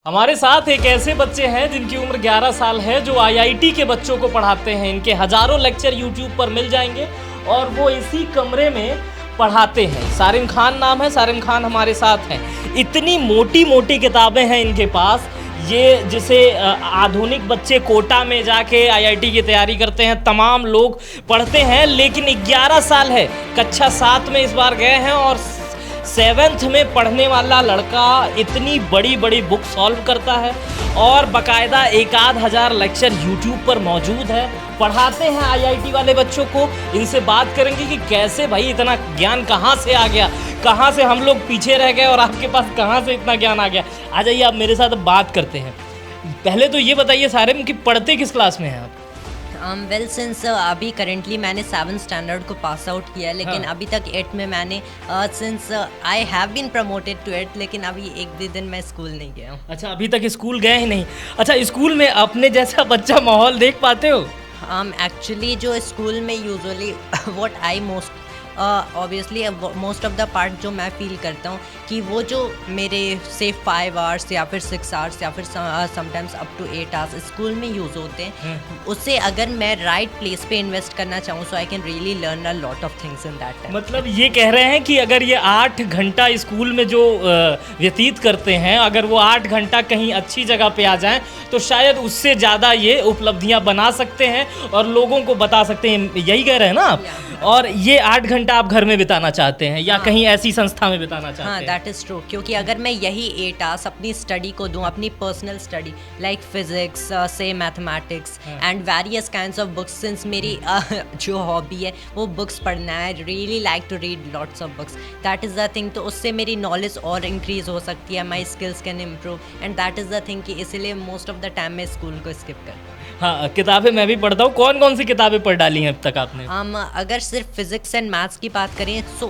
हमारे साथ एक ऐसे बच्चे हैं जिनकी उम्र 11 साल है, जो आईआईटी के बच्चों को पढ़ाते हैं। इनके हजारों लेक्चर यूट्यूब पर मिल जाएंगे और वो इसी कमरे में पढ़ाते हैं। सारिम खान नाम है। सारिम खान हमारे साथ हैं। इतनी मोटी मोटी किताबें हैं इनके पास, ये जिसे आधुनिक बच्चे कोटा में जाके आईआईटी की तैयारी करते हैं, तमाम लोग पढ़ते हैं। लेकिन 11 साल है, कक्षा 7 में इस बार गए हैं और 7th में पढ़ने वाला लड़का इतनी बड़ी बड़ी बुक सॉल्व करता है और बाकायदा 1,000 लेक्चर यूट्यूब पर मौजूद है। पढ़ाते हैं आईआईटी वाले बच्चों को। इनसे बात करेंगे कि कैसे भाई इतना ज्ञान कहाँ से आ गया, कहाँ से हम लोग पीछे रह गए और आपके पास कहाँ से इतना ज्ञान आ गया। आ जाइए, आप मेरे साथ बात करते हैं। पहले तो ये बताइए सारिम कि पढ़ते किस क्लास में हैं आप? वेल सिंस अभी करेंटली मैंने 7th स्टैंडर्ड को पास आउट किया है, लेकिन हाँ। अभी तक 8th में मैंने since I have been promoted to 8th, लेकिन अभी एक भी दिन मैं स्कूल नहीं गया हूँ। अच्छा, अभी तक स्कूल गए ही नहीं। अच्छा, स्कूल में अपने जैसा बच्चा माहौल देख पाते हो? एक्चुअली जो स्कूल में usually what I most obviously most of the part जो मैं फील करता हूँ कि वो जो मेरे से 5 आवर्स या फिर 6 आवर्स या फिर sometimes up to 8 hours school में यूज़ होते हैं, उससे अगर मैं राइट प्लेस पे इन्वेस्ट करना चाहूँ so I can really learn a lot of things in that time. मतलब ये कह रहे हैं कि अगर ये 8 घंटा स्कूल में जो व्यतीत करते हैं, अगर वो 8 घंटा कहीं अच्छी जगह पे आ जाएं तो शायद उससे ज़्यादा ये उपलब्धियां बना सकते हैं और लोगों को बता सकते हैं। यही कह रहे हैं ना आप? और ये 8 घंटा आप घर में बिताना चाहते हैं या कहीं ऐसी संस्था में बिताना चाहते हैं? दैट इज़ ट्रू, क्योंकि अगर मैं यही 8 आवर्स अपनी स्टडी को दूं, अपनी पर्सनल स्टडी लाइक फिजिक्स से mathematics and various kinds of books, since मेरी जो हॉबी है वो बुक्स पढ़ना है, really like to read lots of books, that is the thing. तो उससे मेरी नॉलेज और इंक्रीज हो सकती है, my skills can improve, and that is the thing कि इसलिए मोस्ट ऑफ द टाइम मैं स्कूल को स्किप करता हूँ। हाँ, किताबें मैं भी पढ़ता हूँ। कौन कौन सी किताबें पढ़ डाली हैं अब तक आपने? अगर सिर्फ फिजिक्स एंड मैथ्स की बात करें सो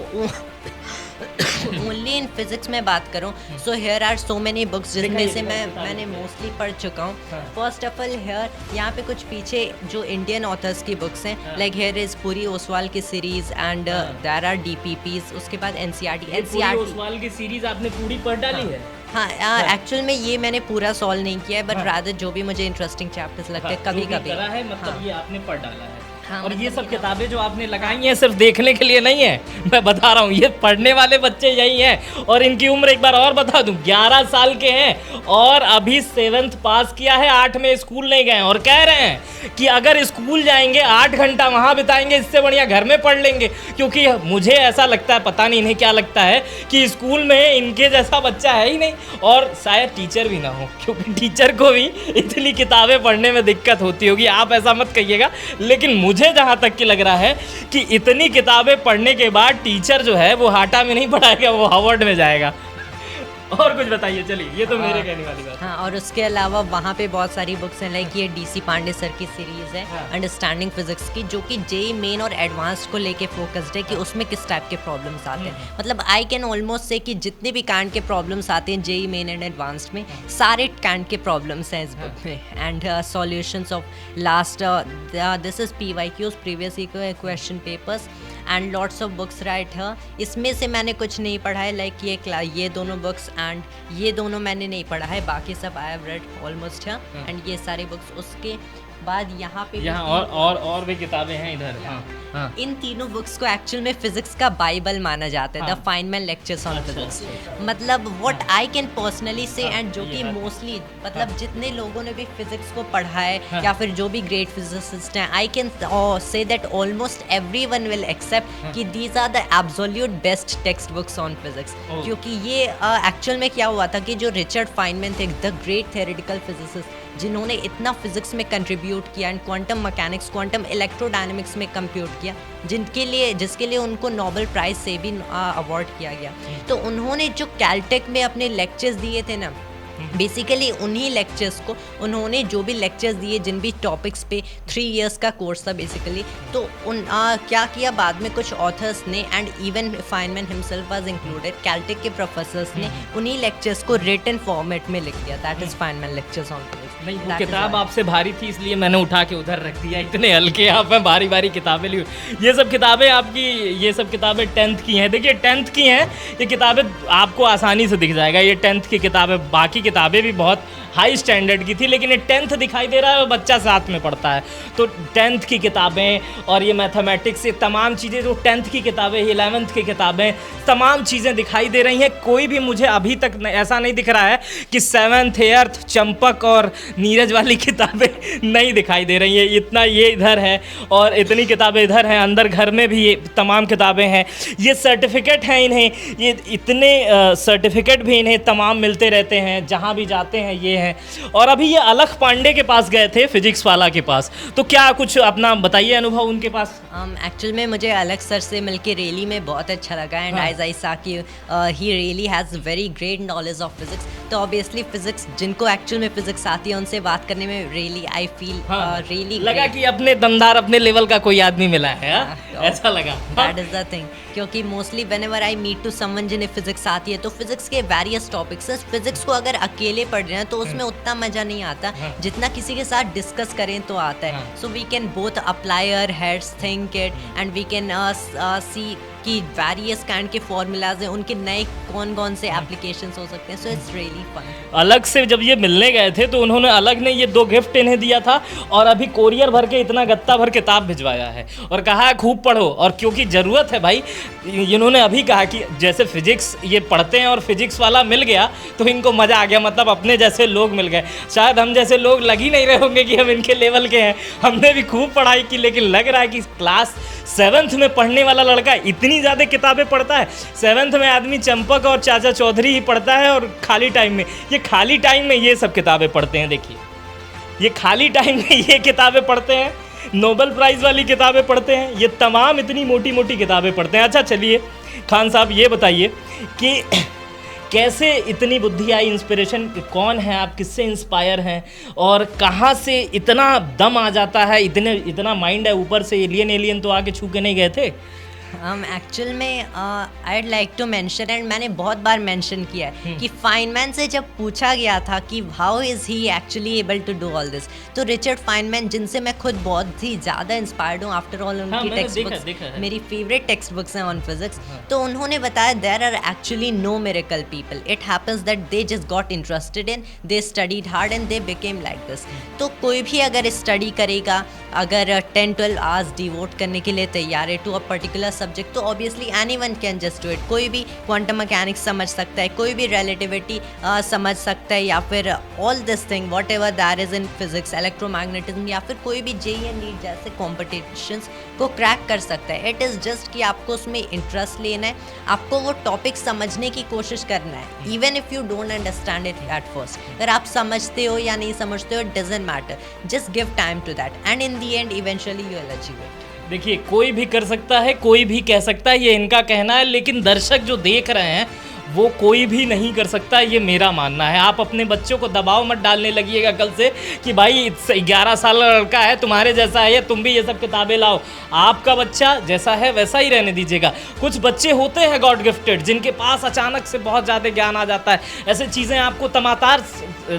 ओनली इन फिजिक्स में बात करूं so here are so many books जिनमें से मैंने मोस्टली पढ़ चुका हूं। फर्स्ट ऑफ ऑल हेयर यहाँ पे कुछ पीछे जो इंडियन ऑथर्स की बुक्स हैं, लाइक हेयर इज पूरी ओसवाल की series and there are DPPs. उसके बाद एनसीईआरटी ओसवाल की सीरीज आपने पूरी पढ़ डाली है? हाँ, एक्चुअल में ये मैंने पूरा सॉल्व नहीं किया है, बट रादर जो भी मुझे इंटरेस्टिंग चैप्टर्स लगते हैं कभी कभी करा है, मतलब ये आपने पढ़ डाला है। हाँ, और ये मतलब सब किताबें जो आपने लगाई हैं सिर्फ देखने के लिए नहीं है, मैं बता रहा हूँ, ये पढ़ने वाले बच्चे यही हैं। और इनकी उम्र एक बार और बता दूँ, 11 साल के हैं और अभी 7th पास किया है, 8 में स्कूल नहीं गए और कह रहे हैं कि अगर स्कूल जाएंगे 8 घंटा वहाँ बिताएंगे, इससे बढ़िया घर में पढ़ लेंगे। क्योंकि मुझे ऐसा लगता है, पता नहीं इन्हें क्या लगता है, कि स्कूल में इनके जैसा बच्चा है ही नहीं और शायद टीचर भी ना हो, क्योंकि टीचर को भी इतनी किताबें पढ़ने में दिक्कत होती होगी। आप ऐसा मत कहिएगा, लेकिन मुझे जहां तक कि लग रहा है कि इतनी किताबें पढ़ने के बाद टीचर जो है वो हाटा में नहीं पढ़ाएगा, वो हार्वर्ड में जाएगा। और कुछ बताइए, चलिए, ये तो मेरे कहने वाली बात। हाँ, और उसके अलावा वहाँ पे बहुत सारी बुक्स हैं, लाइक ये डीसी पांडे सर की सीरीज़ है अंडरस्टैंडिंग फिजिक्स की, जो कि जेई मेन और एडवांस्ड को लेके फोकस्ड है कि उसमें किस टाइप के प्रॉब्लम्स आते हैं। मतलब आई कैन ऑलमोस्ट से कि जितने भी काइंड के प्रॉब्लम्स आते हैं जेई मेन एंड एडवांस्ड में, सारे काइंड के प्रॉब्लम्स हैं इस बुक में, and solutions of last this is PYQs previous question papers and lots of books right है। इसमें से मैंने कुछ नहीं पढ़ा है, लाइक ये दोनों बुक्स एंड ये दोनों मैंने नहीं पढ़ा है, बाकी सब आई हैव रेड ऑलमोस्ट है, एंड ये सारी बुक्स। उसके बाद यहाँ पे और भी किताबें हैं इधर। हाँ। इन तीनों बुक्स को एक्चुअल में फिजिक्स का बाइबल माना जाता है, the Feynman lectures on physics. मतलब व्हाट आई कैन पर्सनली से, एंड जो कि मोस्टली मतलब जितने लोगों ने भी फिजिक्स को पढ़ा है या फिर जो भी ग्रेट फिजिसिस्ट हैं, I can say that almost everyone will accept कि these are the absolute best textbooks on physics. क्योंकि ये एक्चुअल में क्या हुआ था कि जो रिचर्ड फाइनमैन थे, द ग्रेट थ्योरेटिकल फिजिसिस्ट, जिन्होंने इतना फिजिक्स में कंट्रीब्यूट किया and quantum mechanics, quantum electrodynamics में कंप्यूट किया, जिसके लिए उनको नोबेल प्राइज से भी अवार्ड किया गया। तो उन्होंने जो कैलटेक में अपने लेक्चर्स दिए थे ना, बेसिकली उन्हीं लेक्चर्स को उन्होंने जो भी लेक्चर्स दिए जिन भी टॉपिक्स पे 3 इयर्स का कोर्स था बेसिकली, तो क्या किया बाद में कुछ ऑथर्स ने and even Feynman himself was included, Caltech के प्रोफेसर्स ने उन्हीं लेक्चर्स को रिटन फॉर्मेट में लिख दिया, that is Feynman lectures on physics. नहीं, वो किताब आपसे भारी थी इसलिए मैंने उठा के उधर रख दिया। इतने हल्के आप में भारी भारी किताबें ली। ये सब किताबें आपकी, ये सब किताबें 10th की हैं। देखिए 10th की हैं ये किताबें, आपको आसानी से दिख जाएगा ये 10th की किताबें। बाकी किताबें भी बहुत हाई स्टैंडर्ड की थी, लेकिन ये 10th दिखाई दे रहा है और बच्चा साथ में पढ़ता है। तो 10th की किताबें और ये मैथमेटिक्स, ये तमाम चीज़ें जो 10th की किताबें, 11th की किताबें, तमाम चीज़ें दिखाई दे रही हैं। कोई भी मुझे अभी तक ऐसा नहीं दिख रहा है कि 7th 8th चंपक और नीरज वाली किताबें नहीं दिखाई दे रही हैं। इतना ये इधर है और इतनी किताबें इधर हैं, अंदर घर में भी ये तमाम किताबें हैं। ये सर्टिफिकेट हैं इन्हें, ये इतने सर्टिफिकेट भी इन्हें तमाम मिलते रहते हैं जहाँ भी जाते हैं ये हैं। और अभी ये अलख पांडे के पास गए थे, फिजिक्स वाला के पास, तो क्या कुछ अपना बताइए अनुभव उनके पास। एक्चुअल में मुझे अलख सर से मिलके रियली में बहुत अच्छा लगा एंड एज आई सा कि he really has very great knowledge of physics. तो ऑब्वियसली फिजिक्स जिनको एक्चुअल में फिजिक्स आती है उनसे बात करने में रियली आई फील रियली लगा कि अपने दमदार अपने लेवल का कोई आदमी मिला है। ऐसा लगा। दैट इज द थिंग, क्योंकि mostly whenever I meet to someone जिन्हें फिजिक्स आती है तो फिजिक्स के वेरियस टॉपिक्स, फिजिक्स को अगर अकेले पढ़ रहे हैं तो उसमें उतना मजा नहीं आता जितना किसी के साथ डिस्कस करें तो आता है। So we can both apply our heads, think it and we can see कि वेरियस काइंड के फॉर्मूलाज हैं, उनके नए कौन कौन से एप्लीकेशंस हो सकते हैं। So it's really fun. अलग से जब ये मिलने गए थे तो उन्होंने अलग ने ये 2 गिफ्ट इन्हें दिया था और अभी कोरियर भर के इतना गत्ता भर किताब भिजवाया है और कहा है खूब पढ़ो। और क्योंकि ज़रूरत है भाई, इन्होंने अभी कहा कि जैसे फिजिक्स ये पढ़ते हैं और फिजिक्स वाला मिल गया तो इनको मज़ा आ गया, मतलब अपने जैसे लोग मिल गए। शायद हम जैसे लोग लग ही नहीं रहे होंगे कि हम इनके लेवल के हैं। हमने भी खूब पढ़ाई की, लेकिन लग रहा है कि क्लास 7th में पढ़ने वाला लड़का इतनी ज़्यादा किताबें पढ़ता है। 7th में आदमी चंपक और चाचा चौधरी ही पढ़ता है और खाली टाइम में ये सब किताबें पढ़ते हैं। देखिए, ये खाली टाइम में ये किताबें पढ़ते हैं, नोबेल प्राइज़ वाली किताबें पढ़ते हैं, ये तमाम इतनी मोटी मोटी किताबें पढ़ते हैं। अच्छा चलिए खान साहब ये बताइए कि कैसे इतनी बुद्धि आई, इंस्पिरेशन कौन है आप, किससे इंस्पायर हैं और कहाँ से इतना दम आ जाता है, इतना माइंड है ऊपर से। एलियन तो आके छू के नहीं गए थे। एक्चुअल में I like to mention and मैंने बहुत बार मेंशन किया है कि फाइनमैन से जब पूछा गया था कि how is he actually able to do all this, तो रिचर्ड फाइनमैन जिनसे मैं खुद बहुत ही ज़्यादा इंस्पायर्ड हूँ, आफ्टर ऑल उनकी टेक्स्ट बुक्स मेरी फेवरेट टेक्स्ट बुक्स हैं ऑन फिजिक्स। तो उन्होंने बताया there are actually no miracle people, it happens that they just got interested in, they studied hard and they became like this. तो कोई भी अगर स्टडी करेगा, अगर 10-12 आवर्स डिवोट करने के लिए तैयार है टू अ पर्टिकुलर सब्जेक्ट, तो obviously anyone can just do it. कोई भी क्वांटम मैकेनिक्स समझ सकता है, कोई भी रिलेटिविटी समझ सकता है, या फिर all this thing what ever that is in physics, electromagnetism, या फिर कोई भी JEE एंड नीट जैसे कॉम्पिटिशन्स को क्रैक कर सकता है। इट इज़ जस्ट कि आपको उसमें इंटरेस्ट लेना है, आपको वो टॉपिक समझने की कोशिश करना है, even if you don't understand it at first. अगर आप समझते हो या नहीं समझते हो, it doesn't matter, just give time to that and in the end eventually you will achieve it. देखिए, कोई भी कर सकता है, कोई भी कह सकता है, ये इनका कहना है, लेकिन दर्शक जो देख रहे हैं वो कोई भी नहीं कर सकता, ये मेरा मानना है। आप अपने बच्चों को दबाव मत डालने लगिएगा कल से कि भाई 11 साल का लड़का है, तुम्हारे जैसा है, तुम भी ये सब किताबें लाओ। आपका बच्चा जैसा है वैसा ही रहने दीजिएगा। कुछ बच्चे होते हैं गॉड गिफ्टेड, जिनके पास अचानक से बहुत ज़्यादा ज्ञान आ जाता है। ऐसे चीज़ें आपको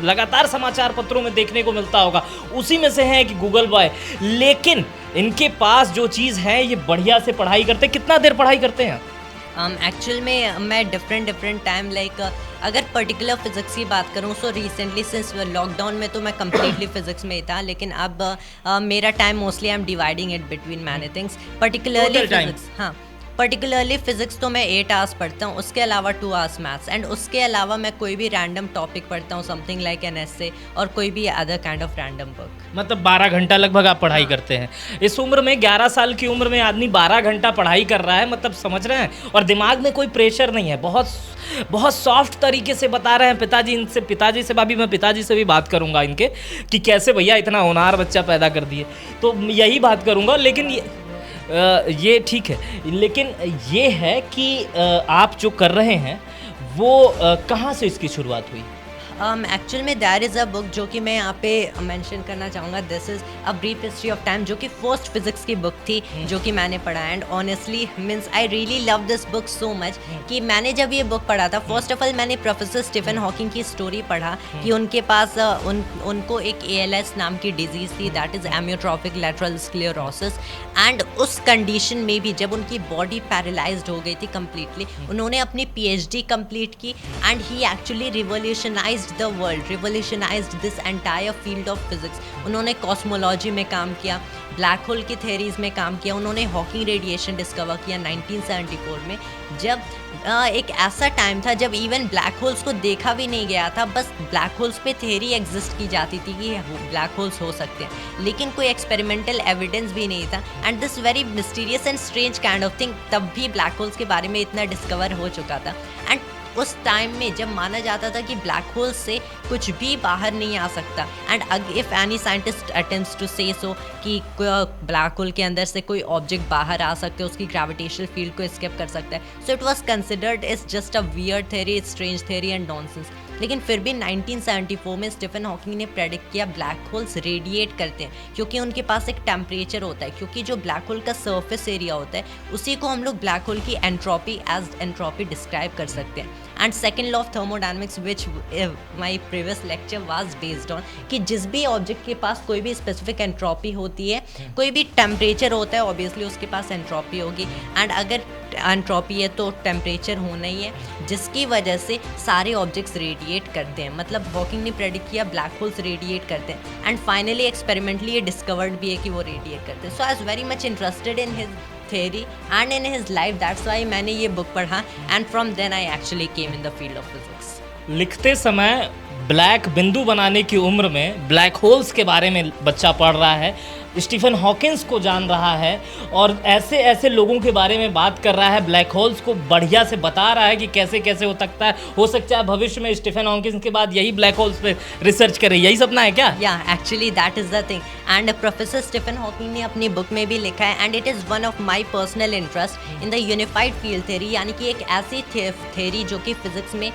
लगातार समाचार पत्रों में देखने को मिलता होगा। उसी में से हैं कि गूगल बॉय, लेकिन इनके पास जो चीज़ है ये बढ़िया से पढ़ाई करते। कितना देर पढ़ाई करते हैं? एक्चुअल में मैं डिफरेंट टाइम लाइक अगर पर्टिकुलर फिजिक्स की बात करूँ, सो रिसेंटली सिंस लॉकडाउन में तो मैं कम्प्लीटली फिजिक्स में ही था, लेकिन अब मेरा time mostly I am dividing it between many things, particularly physics. हाँ, पर्टिकुलरली फिजिक्स तो मैं 8 आवर्स पढ़ता हूँ, उसके अलावा 2 आवर्स मैथ्स, एंड उसके अलावा मैं कोई भी रैंडम टॉपिक पढ़ता हूँ, समथिंग लाइक एन एसे और कोई भी other kind of random book. मतलब 12 घंटा लगभग आप पढ़ाई करते हैं। इस उम्र में 11 साल की उम्र में आदमी 12 घंटा पढ़ाई कर रहा है, मतलब समझ रहे हैं, और दिमाग में कोई प्रेशर नहीं है, बहुत सॉफ्ट तरीके से बता रहे हैं। पिताजी से भाभी, मैं पिताजी से भी बात करूंगा इनके कि कैसे भैया इतना होनहार बच्चा पैदा कर दिए, तो यही बात करूंगा। लेकिन ये ठीक है, लेकिन ये है कि आप जो कर रहे हैं वो कहाँ से इसकी शुरुआत हुई? एक्चुअल में देयर इज़ अ बुक जो कि मैं यहाँ पे मेंशन करना चाहूँगा, this is a brief history of time, जो कि फर्स्ट फिजिक्स की बुक थी जो कि मैंने पढ़ा, and honestly means I really love this book so much कि मैंने जब ये बुक पढ़ा था, फर्स्ट ऑफ ऑल मैंने प्रोफेसर स्टीफन हॉकिंग की स्टोरी पढ़ा कि उनके पास उनको एक ALS नाम की डिजीज़ थी, that is amyotrophic lateral sclerosis, and उस कंडीशन में भी जब उनकी बॉडी पैरालाइज्ड हो गई थी कम्प्लीटली, उन्होंने अपनी PhD कंप्लीट की and he actually revolutionized changed the world, revolutionized this entire field of physics. उन्होंने कॉस्मोलॉजी में काम किया, ब्लैक होल की थेरीज में काम किया, उन्होंने हॉकिंग रेडिएशन डिस्कवर किया 1974 में, जब एक ऐसा टाइम था जब इवन ब्लैक होल्स को देखा भी नहीं गया था, बस ब्लैक होल्स पे थेरी एग्जिस्ट की जाती थी कि ब्लैक होल्स हो सकते हैं, लेकिन कोई एक्सपेरिमेंटल एविडेंस भी नहीं था. And this very mysterious and strange kind of thing, तब भी ब्लैक होल्स के बारे में इतना डिस्कवर हो चुका था. एंड उस टाइम में जब माना जाता था कि ब्लैक होल से कुछ भी बाहर नहीं आ सकता, and if any scientist attempts to say so कि ब्लैक होल के अंदर से कोई ऑब्जेक्ट बाहर आ सकते हैं, उसकी ग्रेविटेशनल फील्ड को एस्केप कर सकता है, so it was considered is just a weird theory, strange theory and nonsense. लेकिन फिर भी 1974 में स्टीफन हॉकिंग ने प्रेडिक्ट किया ब्लैक होल्स रेडिएट करते हैं, क्योंकि उनके पास एक टेम्परेचर होता है, क्योंकि जो ब्लैक होल का सरफेस एरिया होता है उसी को हम लोग ब्लैक होल की एंट्रोपी एज एंट्रोपी डिस्क्राइब कर सकते हैं. And second law of thermodynamics which my previous lecture was based on, कि जिस भी ऑब्जेक्ट के पास कोई भी स्पेसिफिक एंट्रोपी होती है, कोई भी टेम्परेचर होता है, ऑब्वियसली उसके पास एंट्रोपी होगी, एंड अगर एंट्रोपी है तो टेम्परेचर होना ही है, जिसकी वजह से सारे ऑब्जेक्ट्स रेडिएट करते हैं. मतलब हॉकिंग ने प्रेडिक्ट किया ब्लैक होल्स रेडिएट करते हैं, एंड फाइनली एक्सपेरिमेंटली ये डिस्कवर्ड भी है कि वो रेडिएट करते हैं. So I was very much interested in his theory and in his life, that's why मैंने ये बुक पढ़ा, and from then I actually came in the field of physics. लिखते समय ब्लैक बिंदु बनाने की उम्र में ब्लैक होल्स के बारे में बच्चा पढ़ रहा है, स्टीफन हॉकिंस को जान रहा है, और ऐसे ऐसे लोगों के बारे में बात कर रहा है, ब्लैक होल्स को बढ़िया से बता रहा है कि कैसे कैसे हो सकता है भविष्य में स्टीफन हॉकिंस के बाद यही ब्लैक होल्स पे रिसर्च करे. यही सपना है क्या? या actually that is the thing, and professor Stephen Hawking ने अपनी बुक में भी लिखा है, and it is one of my personal interest in the unified field theory, यानी कि एक ऐसी थेरी जो कि फिजिक्स में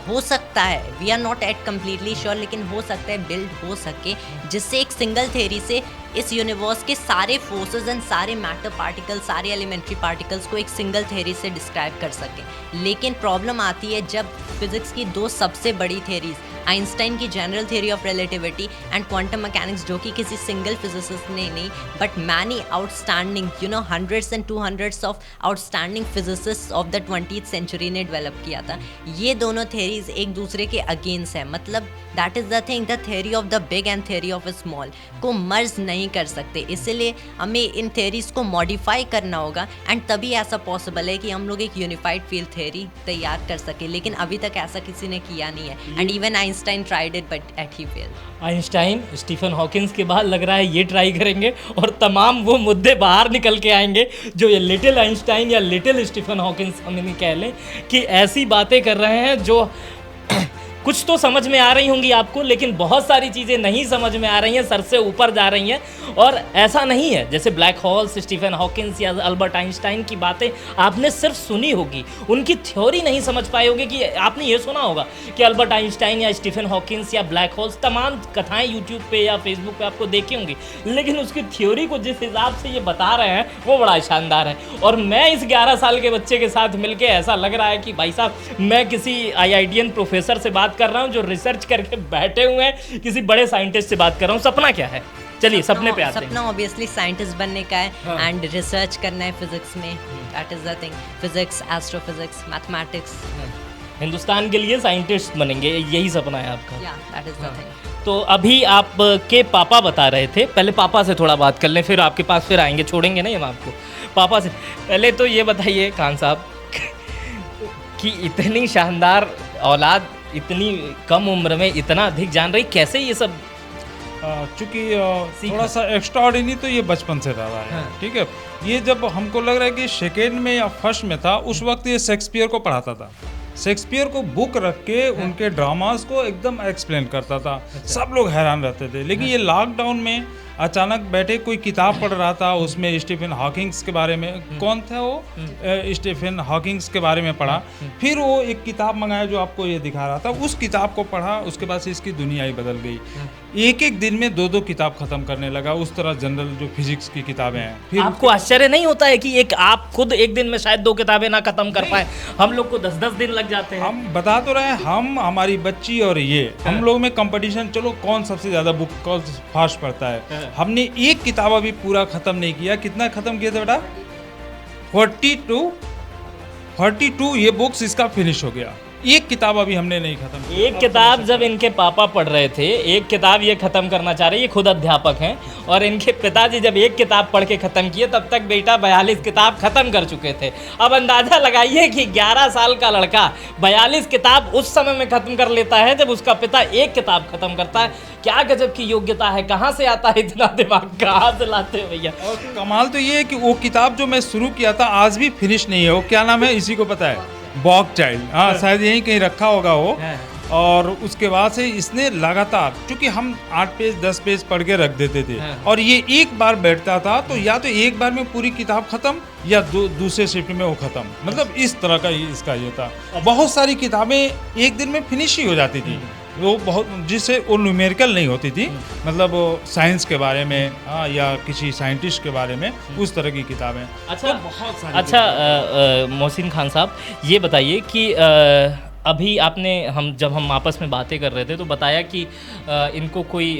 हो सकता है, we are not at completely sure, लेकिन हो सकता है बिल्ड हो सके, जिससे एक सिंगल थेरी से इस यूनिवर्स के सारे फोर्सेस एंड सारे मैटर पार्टिकल्स, सारे एलिमेंट्री पार्टिकल्स को एक सिंगल थेरी से डिस्क्राइब कर सके. लेकिन प्रॉब्लम आती है जब फिजिक्स की दो सबसे बड़ी थेरीज, आइंस्टाइन की general theory of relativity and quantum mechanics, जो कि किसी सिंगल फिजिसिस्ट ने नहीं but many outstanding hundreds and 200s of outstanding physicist of the 20th century ने डेवलप किया था, ये दोनों थेरीज एक दूसरे के अगेंस्ट है. मतलब that is the thing, the theory of the big and theory of small को मर्ज नहीं कर सकते, इसलिए हमें इन थेरीज को मॉडिफाई करना होगा, एंड तभी ऐसा पॉसिबल है कि हम लोग एक यूनिफाइड फील्ड थ्योरी तैयार कर सके. लेकिन अभी तक ऐसा किसी ने किया नहीं है, and even Einstein tried it but at he failed. Einstein Stephen Hawkins के बाद लग रहा है ये ट्राई करेंगे और तमाम वो मुद्दे बाहर निकल के आएंगे जो ये लिटिल आइंस्टाइन या लिटिल स्टीफन हॉकिंस हम इन्हें कह लें, कि ऐसी बातें कर रहे हैं जो कुछ तो समझ में आ रही होंगी आपको, लेकिन बहुत सारी चीज़ें नहीं समझ में आ रही हैं, सर से ऊपर जा रही हैं. और ऐसा नहीं है जैसे ब्लैक होल्स, स्टीफन हॉकिंस या अल्बर्ट आइंस्टाइन की बातें आपने सिर्फ सुनी होगी, उनकी थ्योरी नहीं समझ पाए होगे. कि आपने ये सुना होगा कि अल्बर्ट आइंस्टाइन या स्टीफन हॉकिंस या ब्लैक होल्स, तमाम कथाएँ यूट्यूब पे या फेसबुक पे आपको देखी होंगी, लेकिन उसकी थ्योरी को जिस हिसाब से ये बता रहे हैं वो बड़ा शानदार है. और मैं इस 11 साल के बच्चे के साथ मिलकर ऐसा लग रहा है कि भाई साहब मैं किसी IITian प्रोफेसर से बात कर रहा हूँ जो रिसर्च करके बैठे हुए हैं, किसी बड़े साइंटिस्ट से बात कर रहा हूँ. सपना क्या है? चलिए सपने पे आते हैं. सपना ऑब्वियसली साइंटिस्ट बनने का है, एंड रिसर्च करना है फिजिक्स में. That is the thing, physics, astrophysics, mathematics. Hindustan के लिए साइंटिस्ट बनेंगे, यही सपना है आपका? या दैट इज द थिंग. तो अभी आपके पापा बता रहे थे, पहले पापा से थोड़ा बात कर लें, फिर आपके पास फिर आएंगे, छोड़ेंगे नहीं हम आपको. पापा से पहले तो ये बताइए खान साहब कि इतनी शानदार औलाद इतनी कम उम्र में इतना अधिक जान रही, कैसे ये सब? चूँकि थोड़ा सा एक्स्ट्राऑर्डिनरी तो ये बचपन से रहा है. ठीक है, ये जब हमको लग रहा है कि सेकेंड में या फर्स्ट में था, उस वक्त ये शेक्सपियर को पढ़ाता था. शेक्सपियर को बुक रख के उनके ड्रामास को एकदम एक्सप्लेन करता था. सब लोग हैरान रहते थे. लेकिन ये लॉकडाउन में अचानक बैठे कोई किताब पढ़ रहा था, उसमें स्टीफन हॉकिंग्स के बारे में, कौन था वो, स्टीफन हॉकिंग्स के बारे में पढ़ा. फिर वो एक किताब मंगाया जो आपको ये दिखा रहा था, उस किताब को पढ़ा, उसके बाद से इसकी दुनिया ही बदल गई. एक एक दिन में 2-2 किताब खत्म करने लगा. उस तरह जनरल जो फिजिक्स की किताबें हैं. फिर आपको आश्चर्य नहीं होता है कि एक आप खुद एक दिन में शायद 2 किताबें ना खत्म कर पाए? हम लोग को 10-10 दिन लग जाते हैं. हम बता तो रहे हैं, हम, हमारी बच्ची और ये, हम लोग में कंपटीशन, चलो कौन सबसे ज्यादा बुक कौन फास्ट पढ़ता है. हमने एक किताब अभी पूरा खत्म नहीं किया. कितना खत्म किया था बेटा? 42 ये बुक्स इसका फिनिश हो गया. एक किताब अभी हमने नहीं खत्म की। एक किताब जब इनके पापा पढ़ रहे थे, एक किताब ये ख़त्म करना चाह रहे, ये खुद अध्यापक हैं, और इनके पिताजी जब एक किताब पढ़ के ख़त्म किए तब तक बेटा 42 किताब ख़त्म कर चुके थे। अब अंदाज़ा लगाइए कि 11 साल का लड़का 42 किताब उस समय में ख़त्म कर लेता है जब उसका पिता एक किताब ख़त्म करता है। क्या गजब की योग्यता है, कहाँ से आता है इतना दिमाग, कहाँ से लाते हो भैया। और कमाल तो ये है कि वो किताब जो मैं शुरू किया था आज भी फिनिश नहीं है। वो क्या नाम है इसी को पता है? Bog child. हाँ, शायद यहीं कहीं रखा होगा वो। और उसके बाद से इसने लगातार, क्योंकि हम 8 पेज 10 पेज पढ़ के रख देते थे, और ये एक बार बैठता था तो या तो एक बार में पूरी किताब खत्म या दूसरे शिफ्ट में वो खत्म। मतलब इस तरह का इसका ये था। बहुत सारी किताबें एक दिन में फिनिश ही हो जाती थी, वो बहुत, जिससे वो न्यूमेरिकल नहीं होती थी, मतलब साइंस के बारे में, हाँ, या किसी साइंटिस्ट के बारे में, उस तरह की किताबें। अच्छा, तो बहुत सारी। अच्छा मोहसिन खान साहब, ये बताइए कि अभी आपने, जब हम आपस में बातें कर रहे थे तो बताया कि इनको कोई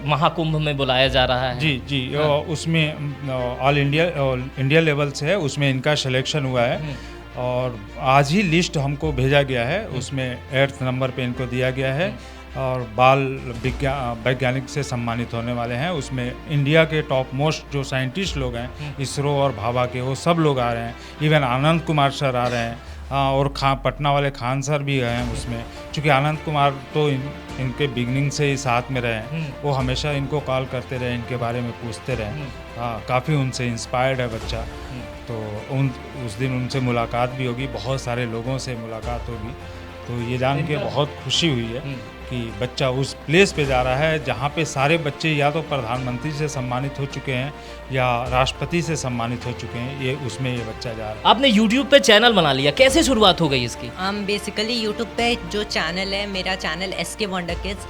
महाकुंभ में बुलाया जा रहा है। जी, उसमें ऑल इंडिया लेवल से है, उसमें इनका सिलेक्शन हुआ है, और आज ही लिस्ट हमको भेजा गया है, उसमें 8th नंबर पे इनको दिया गया है, और बाल वैज्ञानिक से सम्मानित होने वाले हैं। उसमें इंडिया के टॉप मोस्ट जो साइंटिस्ट लोग हैं, इसरो और भाभा के, वो सब लोग आ रहे हैं। इवन आनंद कुमार सर आ रहे हैं, और पटना वाले खान सर भी गए हैं उसमें, क्योंकि आनंद कुमार तो इनके बिगनिंग से ही साथ में रहे हैं, वो हमेशा इनको कॉल करते रहे, इनके बारे में पूछते रहे। हाँ, काफ़ी उनसे इंस्पायर्ड है बच्चा। तो उस दिन उनसे मुलाकात भी होगी, बहुत सारे लोगों से मुलाकात होगी। तो ये जान के बहुत खुशी हुई है कि बच्चा उस प्लेस पे जा रहा है जहाँ पे सारे बच्चे या तो प्रधानमंत्री से सम्मानित हो चुके हैं या राष्ट्रपति से सम्मानित हो चुके हैं, ये उसमें ये बच्चा जा रहा है। आपने YouTube पे चैनल बना लिया, कैसे शुरुआत हो गई इसकी? बेसिकली YouTube पे जो चैनल है, मेरा चैनल SK वंडर किड्स,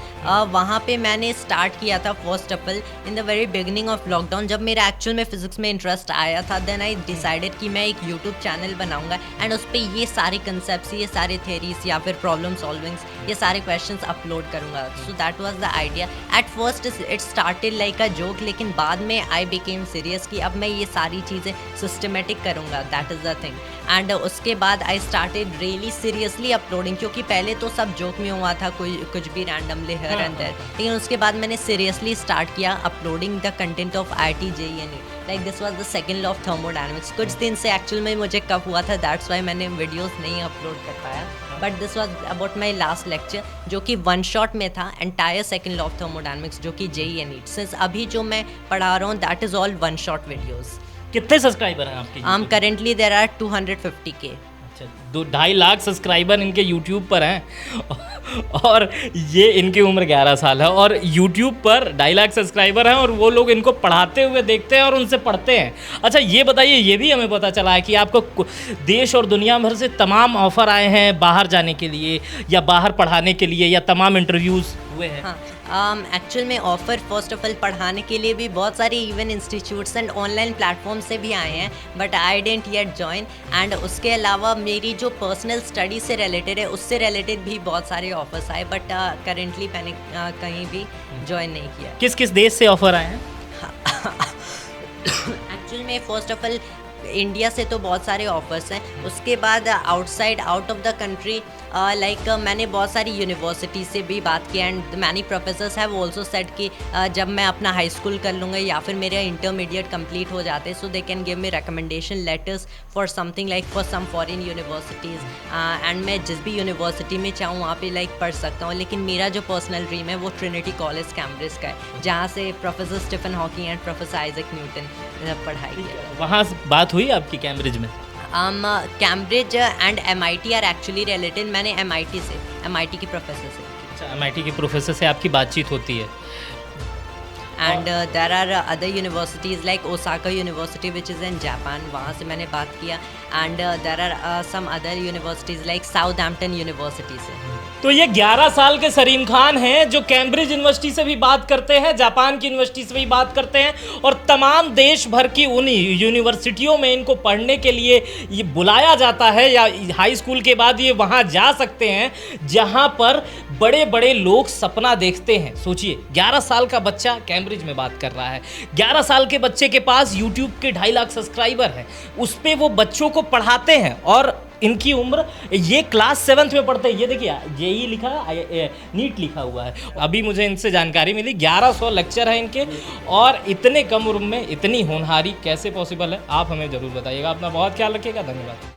वहाँ पे मैंने स्टार्ट किया था first of all in the very beginning of lockdown. जब मेरा एक्चुअल में फिजिक्स में इंटरेस्ट आया था, देन आई डिसाइडेड कि मैं एक YouTube चैनल बनाऊंगा, एंड उस पर ये सारे कंसेप्ट, ये सारे थेरीज या फिर प्रॉब्लम सॉल्विंग्स, ये सारे क्वेश्चंस अपलोड करूंगा। So that was the idea. At first it started like a joke, लेकिन बाद में आई बिकेम सीरियस कि अब मैं ये सारी चीज़ें सिस्टमेटिक करूंगा, that is the thing. And उसके बाद I started really seriously uploading, क्योंकि पहले तो सब जोक में हुआ था, कोई कुछ भी रैंडमली हियर एंड देयर, लेकिन उसके बाद मैंने सीरियसली स्टार्ट किया uploading the content of IIT JEE। Like this was the second law of thermodynamics. कुछ दिन से एक्चुअल में मुझे कब हुआ था, दैट्स वाई मैंने वीडियोस नहीं अपलोड कर पाया, but this was about my last lecture, जो कि 1 शॉट में था, entire second law of thermodynamics, जो कि JEE NEET। सिंस अभी जो मैं पढ़ा रहा हूँ, that is all 1 shot videos. कितने सब्सक्राइबर हैं आपके? Currently there are 250K। अच्छा, 2.5 लाख सब्सक्राइबर इनके YouTube पर हैं, और ये इनकी उम्र 11 साल है, और YouTube पर 2.5 लाख सब्सक्राइबर हैं, और वो लोग इनको पढ़ाते हुए देखते हैं और उनसे पढ़ते हैं। अच्छा, ये बताइए, ये भी हमें पता चला है कि आपको देश और दुनिया भर से तमाम ऑफ़र आए हैं बाहर जाने के लिए या बाहर पढ़ाने के लिए, या तमाम इंटरव्यूज़ हुए हैं? हाँ, एक्चुअल में ऑफ़र फर्स्ट ऑफ ऑल पढ़ाने के लिए भी बहुत सारे even institutes and online platform से भी आए हैं, but I didn't yet join. And उसके अलावा मेरी जो पर्सनल स्टडी से रिलेटेड है, उससे रिलेटेड भी बहुत सारे ऑफर्स आए, बट करेंटली मैंने कहीं भी ज्वाइन नहीं किया। किस किस देश से ऑफ़र आए हैं? एक्चुअल में फर्स्ट ऑफ ऑल इंडिया से तो बहुत सारे ऑफर्स हैं, उसके बाद out of the country like मैंने बहुत सारी यूनिवर्सिटी से भी बात की, and many professors have also said कि जब मैं अपना हाई स्कूल कर लूँगा या फिर मेरे इंटरमीडिएट कंप्लीट हो जाते, so they can give me recommendation letters for something like for some foreign universities, and मैं जिस भी यूनिवर्सिटी में चाहूँ वहाँ पे लाइक पढ़ सकता हूँ। लेकिन मेरा जो पर्सनल ड्रीम है वो ट्रिनिटी कॉलेज कैम्ब्रिज का है, जहाँ से professor Stephen Hawking and professor Isaac Newton पढ़ाई है। वहाँ बात हुई आपकी कैम्ब्रिज में? Cambridge and MIT are actually related. मैंने MIT के प्रोफेसर से। अच्छा, MIT के प्रोफेसर से आपकी बातचीत होती है? And there are other universities like Osaka university which is in Japan, वहाँ से मैंने बात किया, and there are some other universities like Southampton university से। तो ये 11 साल के सलीम खान हैं जो कैम्ब्रिज यूनिवर्सिटी से भी बात करते हैं, जापान की यूनिवर्सिटी से भी बात करते हैं, और तमाम देश भर की उन यूनिवर्सिटियों में इनको पढ़ने के लिए ये बुलाया जाता है, या हाई स्कूल के बाद ये वहाँ जा सकते हैं जहाँ पर बड़े बड़े लोग सपना देखते हैं। सोचिए, 11 साल का बच्चा कैम्ब्रिज में बात कर रहा है, 11 साल के बच्चे के पास YouTube के 2.5 लाख सब्सक्राइबर हैं, उस पर वो बच्चों को पढ़ाते हैं, और इनकी उम्र, ये क्लास 7th में पढ़ते हैं। ये देखिए जेई लिखा, नीट लिखा हुआ है। अभी मुझे इनसे जानकारी मिली 1100 लेक्चर है इनके, और इतने कम उम्र में इतनी होनहारी कैसे पॉसिबल है, आप हमें ज़रूर बताइएगा। अपना बहुत ख्याल रखिएगा, धन्यवाद।